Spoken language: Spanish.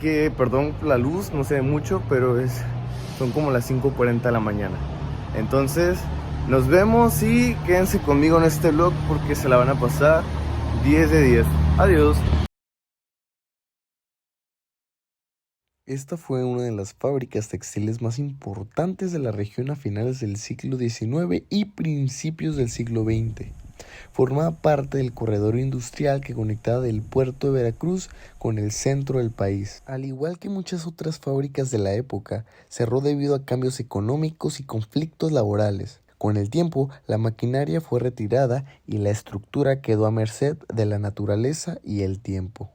Que, perdón, la luz no se ve mucho, pero son como las 5:40 de la mañana. Entonces, nos vemos y quédense conmigo en este vlog porque se la van a pasar 10 de 10. Adiós. Esta fue una de las fábricas textiles más importantes de la región a finales del siglo XIX y principios del siglo XX. Formaba parte del corredor industrial que conectaba el puerto de Veracruz con el centro del país. Al igual que muchas otras fábricas de la época, cerró debido a cambios económicos y conflictos laborales. Con el tiempo, la maquinaria fue retirada y la estructura quedó a merced de la naturaleza y el tiempo.